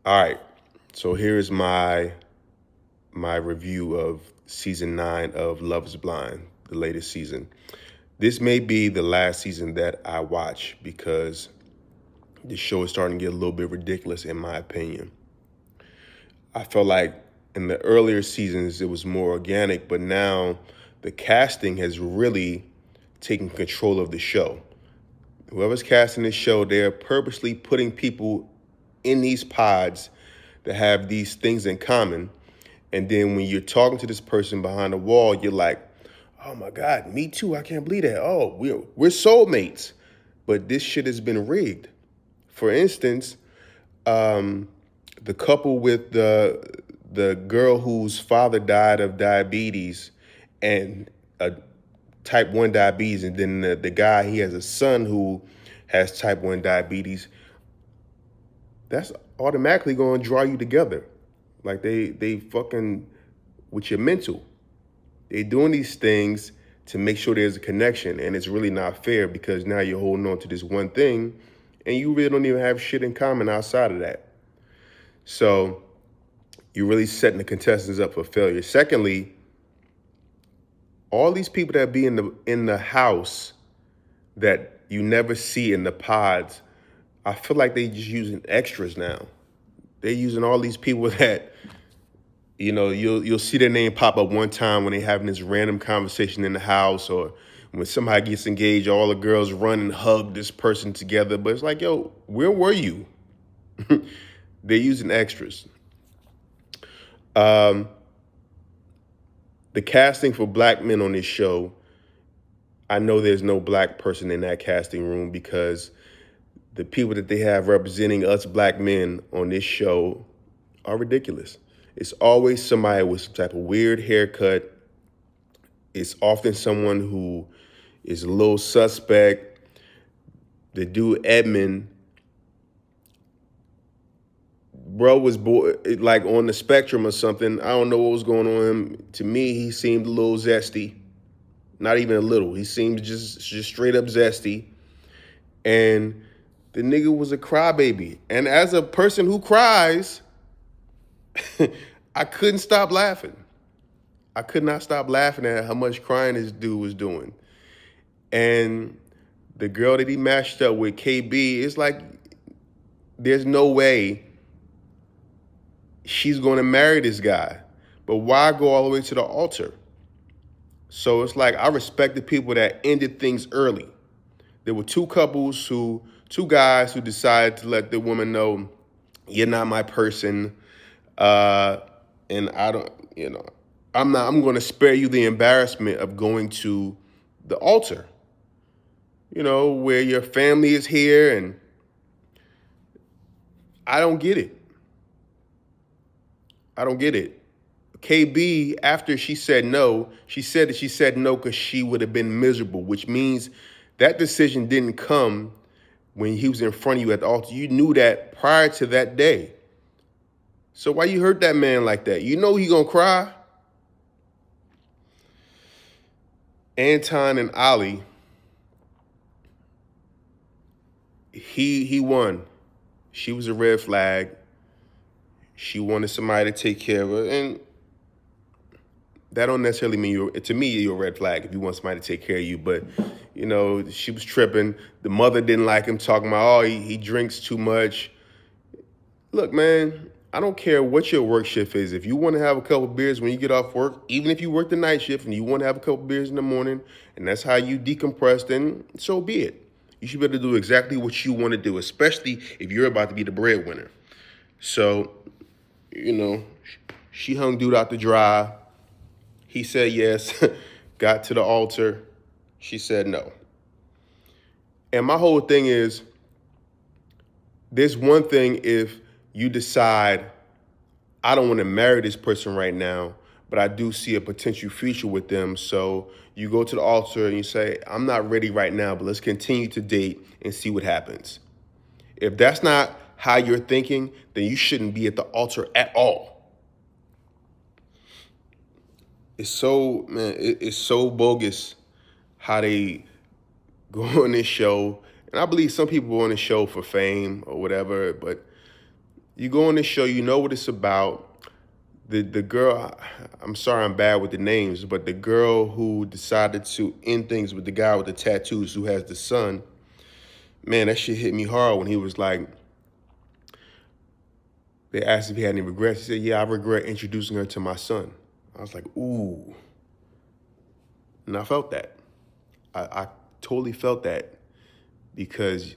All right. So here's my review of season 9 of Love is Blind, the latest season. This may be the last season that I watch because the show is starting to get a little bit ridiculous in my opinion. I felt like in the earlier seasons it was more organic, but now the casting has really taken control of the show. Whoever's casting this show, they're purposely putting people in these pods that have these things in common. And then when you're talking to this person behind the wall, you're like, oh my God, me too. I can't believe that. Oh, we're soulmates. But this shit has been rigged. For instance, the couple with the girl whose father died of diabetes and type 1 diabetes, and then the guy, he has a son who has type 1 diabetes, that's automatically going to draw you together. Like they fucking with your mental. They're doing these things to make sure there's a connection, and it's really not fair because now you're holding on to this one thing and you really don't even have shit in common outside of that. So you're really setting the contestants up for failure. Secondly, all these people that be in the house that you never see in the pods, I feel like they just using extras now. They're using all these people that, you'll see their name pop up one time when they're having this random conversation in the house, or when somebody gets engaged, all the girls run and hug this person together. But it's like, yo, where were you? They're using extras. The casting for black men on this show, I know there's no black person in that casting room because the people that they have representing us black men on this show are ridiculous. It's always somebody with some type of weird haircut. It's often someone who is a little suspect. The dude Edmund, bro, was like on the spectrum or something. I don't know what was going on with him. To me, he seemed a little zesty. Not even a little. He seemed just straight up zesty. And the nigga was a crybaby. And as a person who cries, I couldn't stop laughing. I could not stop laughing at how much crying this dude was doing. And the girl that he matched up with, KB, it's like there's no way she's going to marry this guy. But why go all the way to the altar? So it's like I respect the people that ended things early. There were two guys who decided to let the woman know, you're not my person. And I don't, I'm going to spare you the embarrassment of going to the altar, where your family is here. And I don't get it. KB, after she said no, she said that she said no because she would have been miserable, which means that decision didn't come when he was in front of you at the altar. You knew that prior to that day. So why you hurt that man like that? You know he gonna cry. Anton and Ali, he won. She was a red flag. She wanted somebody to take care of her, and that don't necessarily mean to me, you're a red flag if you want somebody to take care of you. But, she was tripping. The mother didn't like him, talking about, oh, he drinks too much. Look, man, I don't care what your work shift is. If you want to have a couple beers when you get off work, even if you work the night shift and you want to have a couple beers in the morning, and that's how you decompress, then so be it. You should be able to do exactly what you want to do, especially if you're about to be the breadwinner. So, she hung dude out to dry. He said yes, got to the altar. She said no. And my whole thing is, there's one thing if you decide, I don't want to marry this person right now, but I do see a potential future with them. So you go to the altar and you say, I'm not ready right now, but let's continue to date and see what happens. If that's not how you're thinking, then you shouldn't be at the altar at all. It's so bogus how they go on this show. And I believe some people go on the show for fame or whatever, but You go on this show, you know what it's about. The girl, I'm sorry I'm bad with the names, but the girl who decided to end things with the guy with the tattoos who has the son, man, that shit hit me hard when he was like, they asked if he had any regrets. He said, yeah, I regret introducing her to my son. I was like, ooh. And I felt that. I totally felt that because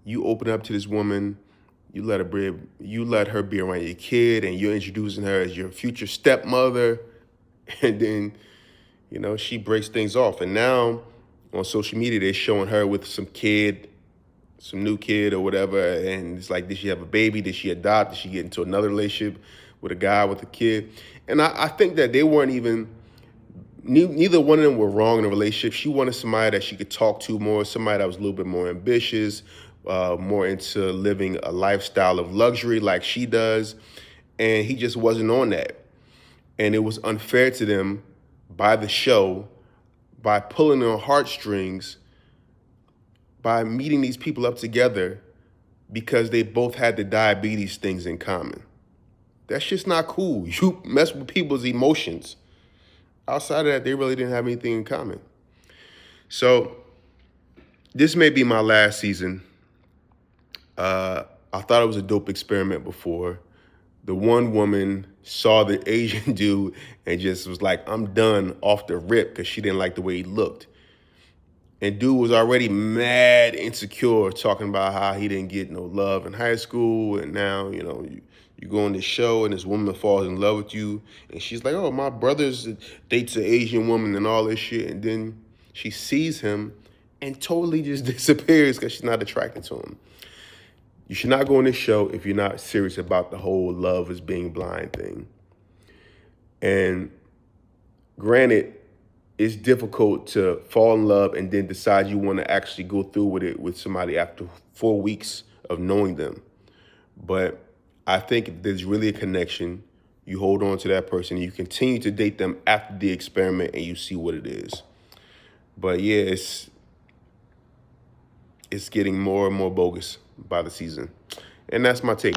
you open up to this woman, you let her be around your kid, and you're introducing her as your future stepmother, and then, you know, she breaks things off. And now on social media, they're showing her with some new kid or whatever, and it's like, did she have a baby? Did she adopt? Did she get into another relationship with a guy with a kid? And I think that they weren't even, neither one of them were wrong in a relationship. She wanted somebody that she could talk to more, somebody that was a little bit more ambitious, more into living a lifestyle of luxury like she does. And he just wasn't on that. And it was unfair to them by the show, by pulling on heartstrings, by meeting these people up together because they both had the diabetes things in common. That's just not cool. You mess with people's emotions. Outside of that, they really didn't have anything in common. So this may be my last season. I thought it was a dope experiment before. The one woman saw the Asian dude and just was like, I'm done off the rip, because she didn't like the way he looked. And dude was already mad insecure, talking about how he didn't get no love in high school. And now, you know, you go on this show and this woman falls in love with you. And she's like, oh, my brother's dates an Asian woman and all this shit. And then she sees him and totally just disappears because she's not attracted to him. You should not go on this show if you're not serious about the whole love is being blind thing. And granted, it's difficult to fall in love and then decide you want to actually go through with it with somebody after 4 weeks of knowing them. But I think if there's really a connection, you hold on to that person, you continue to date them after the experiment, and you see what it is. But yeah, it's getting more and more bogus by the season. And that's my take.